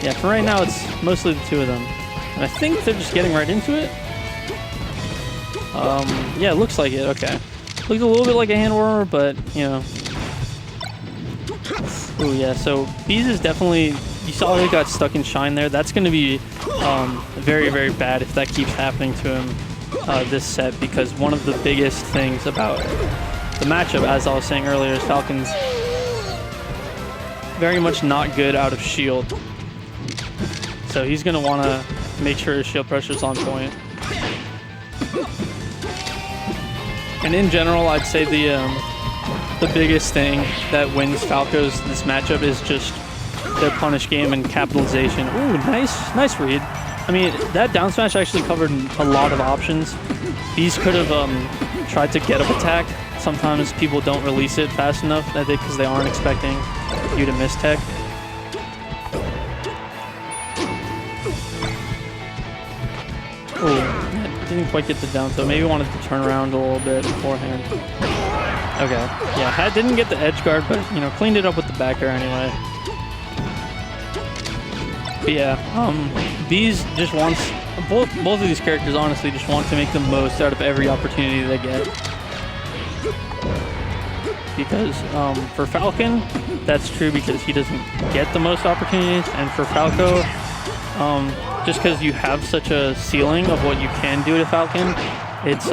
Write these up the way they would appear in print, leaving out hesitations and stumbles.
Yeah, for right now, it's mostly the two of them. And I think they're just getting right into it. Yeah, it looks like it. Okay. Looks a little bit like a hand warmer, but, you know. Oh, yeah. So, Bees is definitely... You saw he got stuck in Shine there. That's going to be very, very bad if that keeps happening to him this set, because one of the biggest things about the matchup, as I was saying earlier, is Falcon's very much not good out of shield. So he's going to want to make sure his shield pressure is on point. And in general, I'd say the biggest thing that wins Falco's this matchup is just their punish game and capitalization. Ooh, nice read. I mean, that down smash actually covered a lot of options. Bees could have tried to get up attack. Sometimes people don't release it fast enough because they aren't expecting you to miss tech. Oh, didn't quite get the down throw. Maybe wanted to turn around a little bit beforehand. Okay, yeah, didn't get the edge guard, but you know, cleaned it up with the back air anyway. But yeah, Bees just wants both of these characters honestly just want to make the most out of every opportunity they get. Because for Falcon, that's true because he doesn't get the most opportunities, and for Falco, just because you have such a ceiling of what you can do to Falcon, it's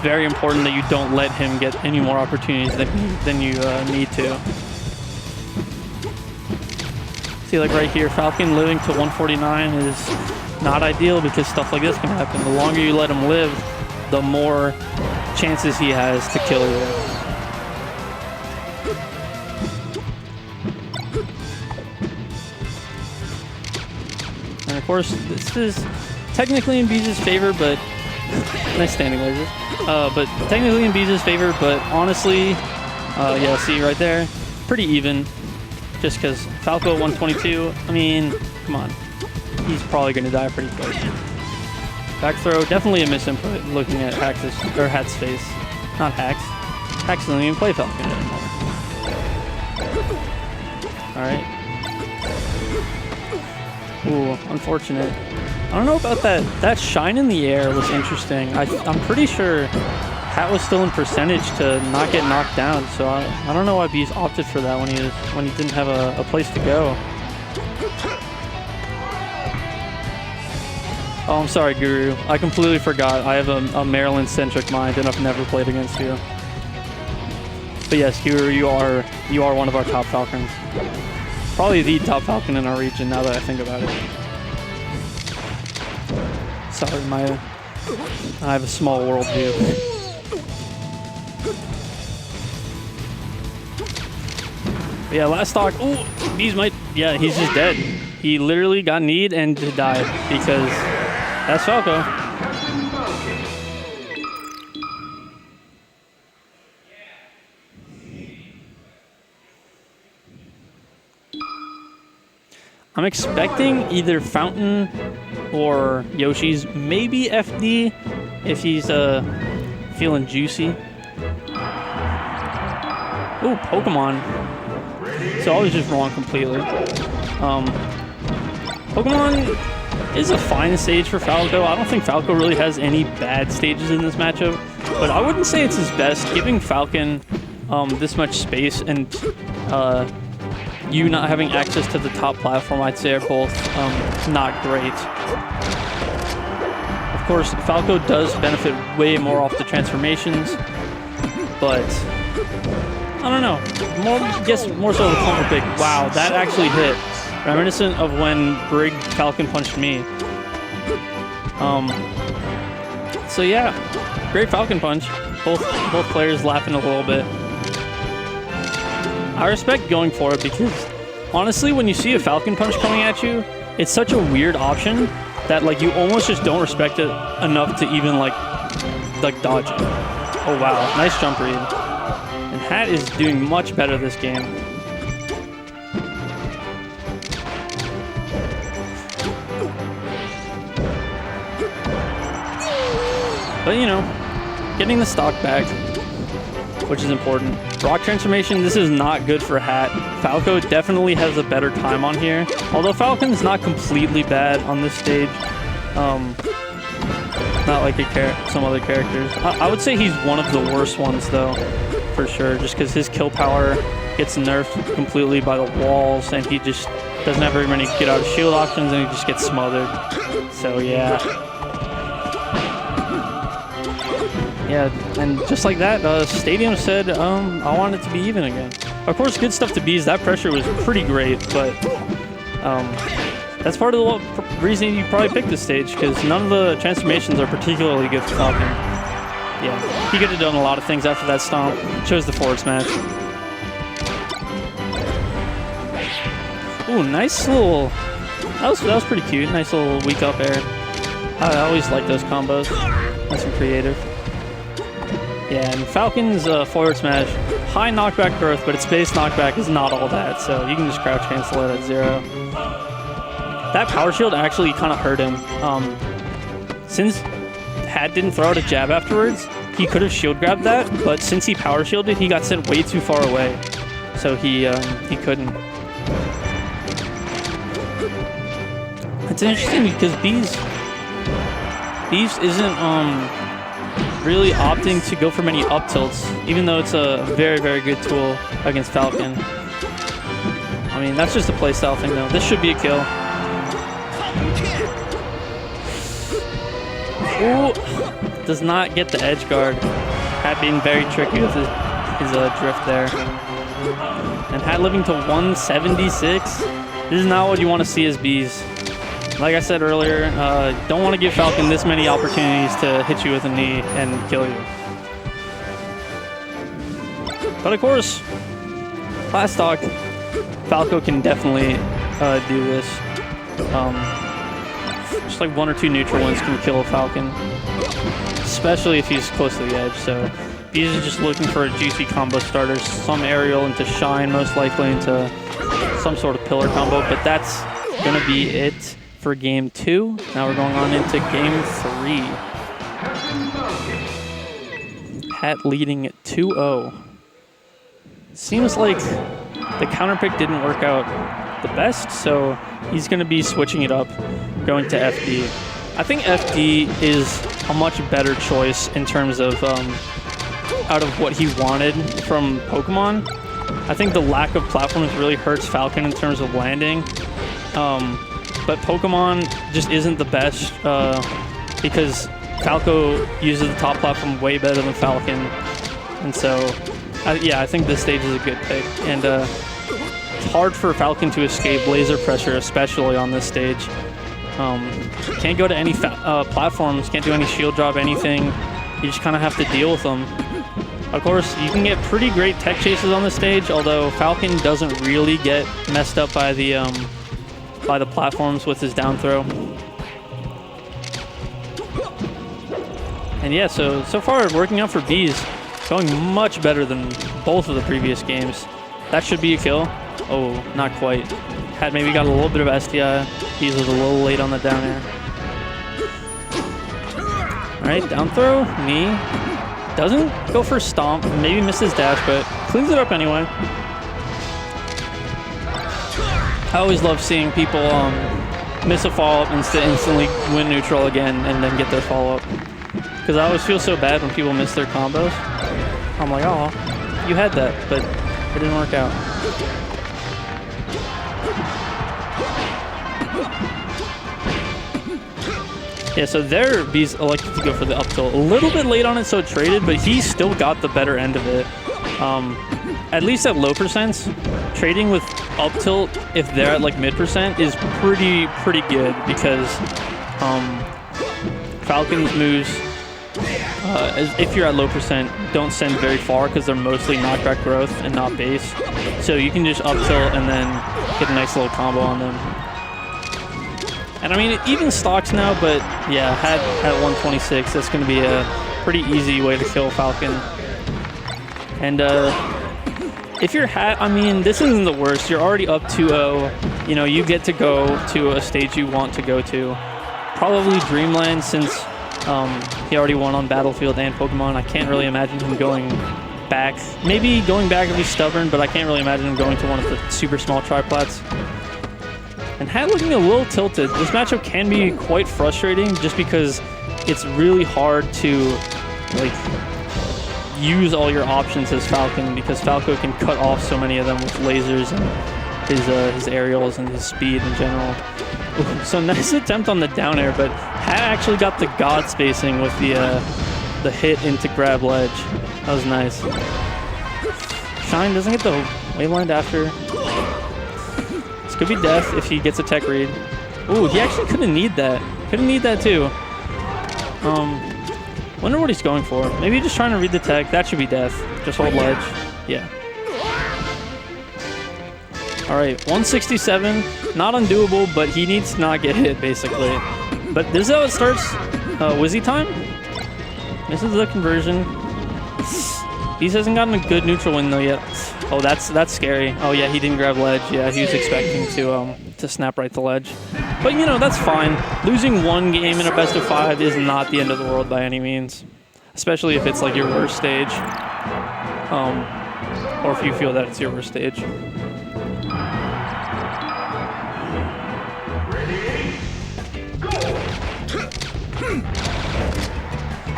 very important that you don't let him get any more opportunities than you need to. See, like right here, Falcon living to 149 is not ideal because stuff like this can happen. The longer you let him live, the more chances he has to kill you. And of course, this is technically in Bees' favor, but nice standing lasers. But technically in Bees' favor, but honestly, yeah, see right there, pretty even. Just because Falco 122, I mean, come on. He's probably going to die pretty quick. Back throw, definitely a misinput looking at Hat's face. Not Hax. Hax doesn't even play Falcon anymore. Alright. Ooh, unfortunate. I don't know about that. That shine in the air was interesting. I'm pretty sure Hat was still in percentage to not get knocked down, so I don't know why Bees opted for that when he didn't have a place to go. Oh, I'm sorry, Guru. I completely forgot. I have a Maryland-centric mind, and I've never played against you. But yes, Guru, you are one of our top Falcons. Probably the top Falcon in our region, now that I think about it. Sorry, I have a small worldview. But yeah, last stock. Oh, Bees might. Yeah, he's just dead. He literally got kneed and died because that's Falco. I'm expecting either Fountain or Yoshi's, maybe FD if he's feeling juicy. Ooh, Pokemon. So I was just wrong completely. Pokemon is a fine stage for Falco. I don't think Falco really has any bad stages in this matchup, but I wouldn't say it's his best. Giving Falcon this much space and you not having access to the top platform, I'd say, are both not great. Of course, Falco does benefit way more off the transformations, but I don't know. More so the counter pick. Wow, that actually hit. Reminiscent of when Brig Falcon punched me. So yeah, great Falcon punch. Both players laughing a little bit. I respect going for it because honestly, when you see a Falcon punch coming at you, it's such a weird option that like you almost just don't respect it enough to even like dodge it. Oh wow, nice jump read. And Hat is doing much better this game. But you know, getting the stock back, which is important. Rock transformation, this is not good for Hat. Falco definitely has a better time on here. Although Falcon's not completely bad on this stage. Not like some other characters. I would say he's one of the worst ones though, for sure. Just because his kill power gets nerfed completely by the walls, and he just doesn't have very many get out of shield options, and he just gets smothered. So yeah. Yeah, and just like that, Stadium said, I want it to be even again. Of course, good stuff to Bees. That pressure was pretty great, but that's part of the reason you probably picked this stage, because none of the transformations are particularly good for Falcon. Yeah, he could have done a lot of things after that stomp. Chose the forward smash. Ooh, nice little... That was pretty cute. Nice little weak up air. I always like those combos. Nice and creative. Yeah, and Falcon's forward smash, high knockback growth, but its base knockback is not all that, so you can just crouch cancel it at 0. That power shield actually kind of hurt him. Since Hat didn't throw out a jab afterwards, he could have shield grabbed that, but since he power shielded, he got sent way too far away, so he couldn't. It's interesting because Bees isn't really opting to go for many up tilts, even though it's a very, very good tool against Falcon. I mean, that's just a playstyle thing though. This should be a kill. Ooh, does not get the edge guard. Hat being very tricky with his drift there. And Hat living to 176. This is not what you want to see as Bees. Like I said earlier, don't want to give Falcon this many opportunities to hit you with a knee and kill you. But of course, last stock, Falco can definitely do this. Just like 1 or 2 neutral ones can kill a Falcon, especially if he's close to the edge. So Bees is just looking for a juicy combo starter, some aerial into Shine, most likely into some sort of pillar combo, but that's gonna be it for game 2. Now we're going on into game 3. Hat leading at 2-0. Seems like the counter pick didn't work out the best, so he's going to be switching it up, going to FD. I think FD is a much better choice in terms of out of what he wanted from Pokemon. I think the lack of platforms really hurts Falcon in terms of landing. But Pokemon just isn't the best because Falco uses the top platform way better than Falcon. And so, yeah, I think this stage is a good pick. And it's hard for Falcon to escape laser pressure, especially on this stage. Can't go to any platforms, can't do any shield drop, anything. You just kind of have to deal with them. Of course, you can get pretty great tech chases on this stage, although Falcon doesn't really get messed up by the platforms with his down throw. And yeah, so far working out for Bees, going much better than both of the previous games. That should be a kill. Oh, not quite. Had maybe got a little bit of SDI. Bees was a little late on the down air. Alright, down throw, knee. Doesn't go for stomp, maybe misses dash, but cleans it up anyway. I always love seeing people miss a follow-up and instantly win neutral again and then get their follow-up. Because I always feel so bad when people miss their combos. I'm like, oh, you had that, but it didn't work out. Yeah, so there, Bees elected to go for the up tilt. A little bit late on it, so it traded, but he still got the better end of it. At least at low percents, trading with up tilt, if they're at like mid percent, is pretty good because Falcon's moves, if you're at low percent, don't send very far because they're mostly knockback growth and not base. So you can just up tilt and then get a nice little combo on them. And I mean, it even stocks now, but yeah, at 126, that's going to be a pretty easy way to kill Falcon. And if you're Hat, I mean, this isn't the worst. You're already up 2-0. You know, you get to go to a stage you want to go to. Probably Dreamland, since he already won on Battlefield and Pokemon. I can't really imagine him going back. Maybe going back if he's stubborn, but I can't really imagine him going to one of the super small triplats. And Hat looking a little tilted. This matchup can be quite frustrating just because it's really hard to like use all your options as Falcon, because Falco can cut off so many of them with lasers and his aerials and his speed in general. Ooh, so nice attempt on the down air, but Hat actually got the god spacing with the hit into grab ledge. That was nice. Shine doesn't get the waveland after. This could be death if he gets a tech read. Ooh, he actually couldn't need that. Couldn't need that too. Wonder what he's going for. Maybe just trying to read the tech. That should be death. Just hold ledge. Yeah. Alright, 167. Not undoable, but he needs to not get hit, basically. But this is how it starts. Wizzy time. Misses the conversion. Beast hasn't gotten a good neutral win, though, yet. Oh, that's scary. Oh, yeah, he didn't grab ledge. Yeah, he was expecting to snap right the ledge. But, you know, that's fine. Losing one game in a best of 5 is not the end of the world by any means. Especially if it's, like, your worst stage. Or if you feel that it's your worst stage.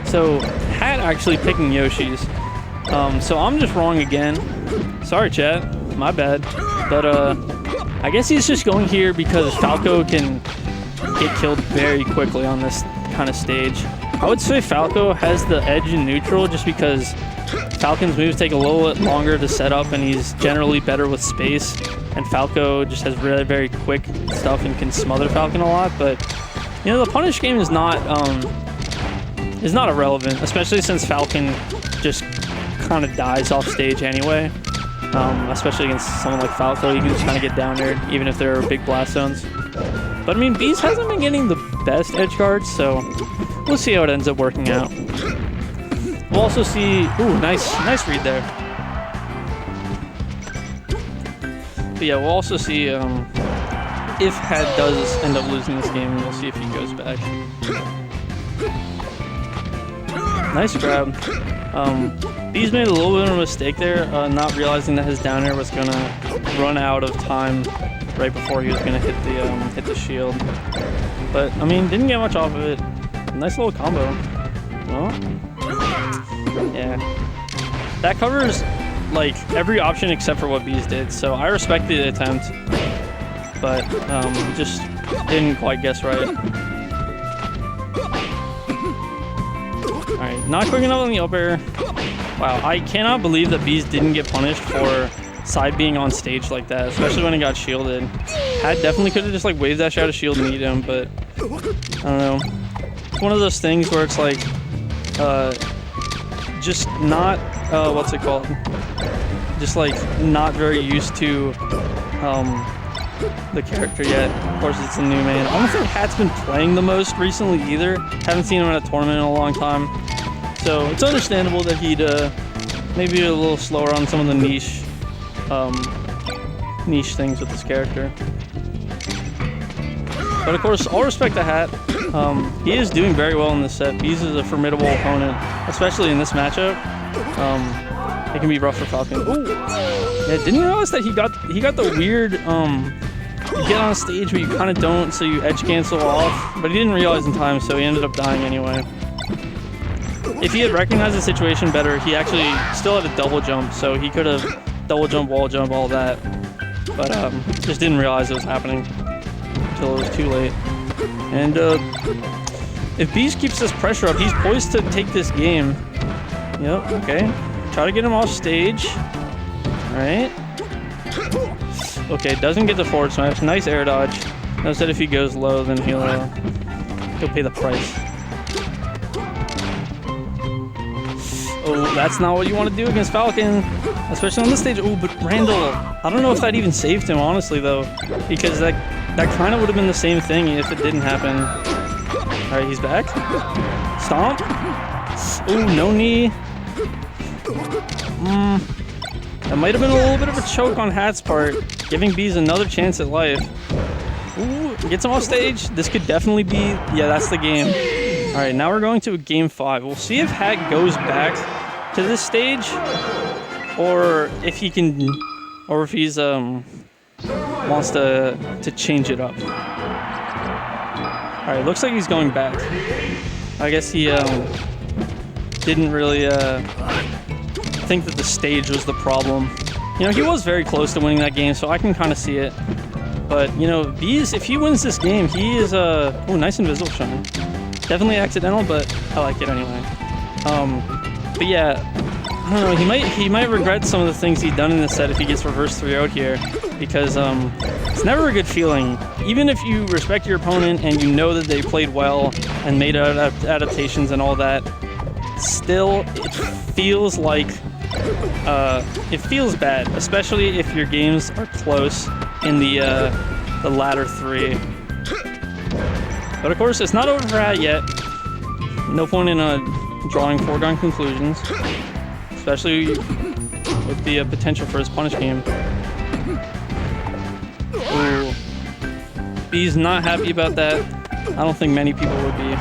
So, Hat actually picking Yoshi's. So I'm just wrong again. Sorry, chat. My bad. But, I guess he's just going here because Falco can get killed very quickly on this kind of stage. I would say Falco has the edge in neutral just because Falcon's moves take a little bit longer to set up and he's generally better with space. And Falco just has really very quick stuff and can smother Falcon a lot. But, you know, the punish game is not irrelevant, especially since Falcon just kind of dies off stage anyway. Especially against someone like Falco, you can just kind of get down there, even if there are big blast zones. But I mean, Beast hasn't been getting the best edge guards, so we'll see how it ends up working out. We'll also see, ooh, nice read there. But yeah, we'll also see if Hat does end up losing this game, and we'll see if he goes back. Nice grab. Bees made a little bit of a mistake there, not realizing that his down air was gonna run out of time right before he was gonna hit the shield. But I mean, didn't get much off of it. Nice little combo. Well, yeah, that covers like every option except for what Bees did. So I respect the attempt, but just didn't quite guess right. Alright, not quick enough on the up air. Wow, I cannot believe that Bees didn't get punished for side being on stage like that, especially when he got shielded. Hat definitely could have just like wave dash out a shield and eat him, but I don't know. It's one of those things where it's like, just not, what's it called? Just like not very used to the character yet. Of course, it's a new main. I don't think Hat's been playing the most recently either. Haven't seen him in a tournament in a long time. So it's understandable that he'd maybe be a little slower on some of the niche things with this character. But of course, all respect to Hat. He is doing very well in this set. Bees is a formidable opponent, especially in this matchup. It can be rough for Falcon. Ooh. Yeah, didn't realize that he got the weird you get on stage but you kind of don't, so you edge cancel off. But he didn't realize in time, so he ended up dying anyway. If he had recognized the situation better, he actually still had a double jump, so he could have double jump, wall jump, all that. But just didn't realize it was happening until it was too late. And if Beast keeps this pressure up, he's poised to take this game. Yep, okay. Try to get him off stage. Alright. Okay, doesn't get the forward smash. Nice air dodge. Knows that if he goes low, then he'll pay the price. Oh, that's not what you want to do against Falcon, especially on this stage. Oh, but Randall, I don't know if that even saved him, honestly, though, because that kind of would have been the same thing if it didn't happen. All right, he's back. Stomp. Oh, no knee. That might have been a little bit of a choke on Hat's part, giving Bees another chance at life. Ooh, gets him off stage. This could definitely be, yeah, that's the game. All right, now we're going to a game 5. We'll see if Hat goes back to this stage or if he can, or if he's wants to change it up. All right, looks like he's going back. I guess he didn't really think that the stage was the problem. You know, he was very close to winning that game, so I can kind of see it. But, you know, Bees, if he wins this game, he is oh, nice invisible shine. Definitely accidental, but I like it anyway. But yeah, I don't know, he might regret some of the things he's done in this set if he gets reverse 3-0'd here, because it's never a good feeling. Even if you respect your opponent and you know that they played well and made adaptations and all that, still it feels like it feels bad, especially if your games are close in the latter 3. But of course, it's not over for Hat yet. No point in drawing foregone conclusions, especially with the potential for his punish game. Ooh. B's not happy about that. I don't think many people would be.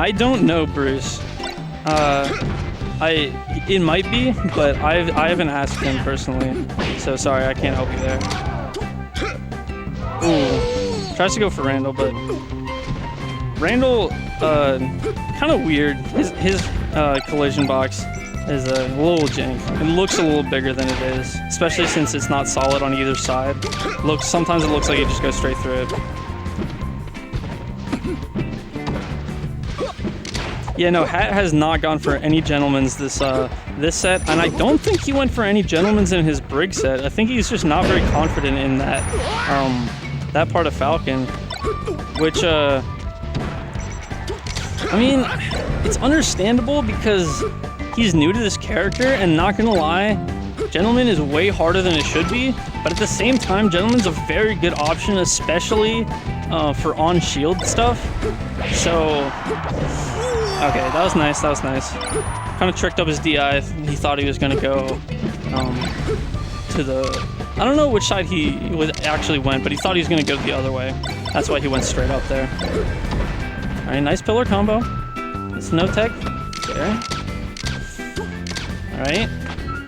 I don't know, Bruce. It might be, but I haven't asked him personally, so sorry, I can't help you there. Ooh, tries to go for Randall, but Randall, kind of weird. His collision box is a little jank. It looks a little bigger than it is, especially since it's not solid on either side. Sometimes it looks like it just goes straight through it. Yeah, no, Hat has not gone for any gentlemen's this set, and I don't think he went for any gentlemen's in his Brig set. I think he's just not very confident in that that part of Falcon, which I mean, it's understandable because he's new to this character, and not gonna lie, Gentleman is way harder than it should be, but at the same time, Gentleman's a very good option, especially for on-shield stuff. So, okay, that was nice, that was nice. Kind of tricked up his DI. He thought he was gonna go to the... I don't know which side he actually went, but he thought he was gonna go the other way. That's why he went straight up there. All right, nice pillar combo. It's no tech there. All right.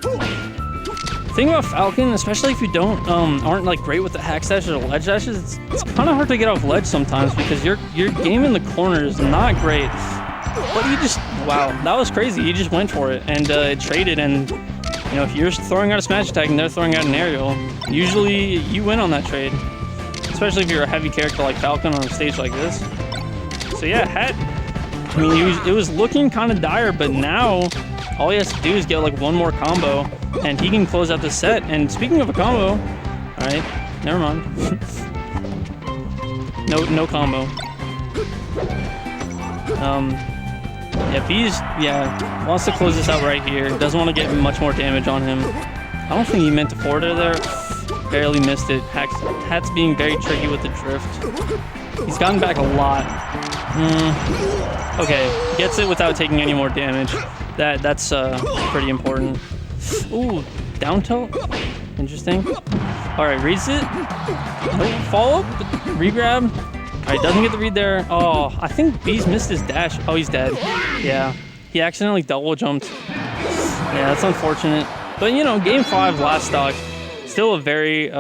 The thing about Falcon, especially if you aren't like great with the hack dashes or ledge dashes, it's kind of hard to get off ledge sometimes because your game in the corner is not great. But he just, wow, that was crazy. He just went for it and traded. And you know, if you're throwing out a smash attack and they're throwing out an aerial, usually you win on that trade. Especially if you're a heavy character like Falcon on a stage like this. So yeah, Hat. I mean, it was looking kind of dire, but now all he has to do is get like one more combo, and he can close out the set. And speaking of a combo, all right, never mind. no combo. Yeah, B's wants to close this out right here. Doesn't want to get much more damage on him. I don't think he meant to forward it there. Barely missed it. Hat's being very tricky with the drift. He's gotten back a lot. Okay, gets it without taking any more damage. That's pretty important. Ooh, down tilt. Interesting. All right, reads it. Nope, follow up, regrab. All right, doesn't get the read there. Oh, I think B's missed his dash. Oh, he's dead. Yeah, he accidentally double jumped. Yeah, that's unfortunate. But you know, game 5 last stock, still a very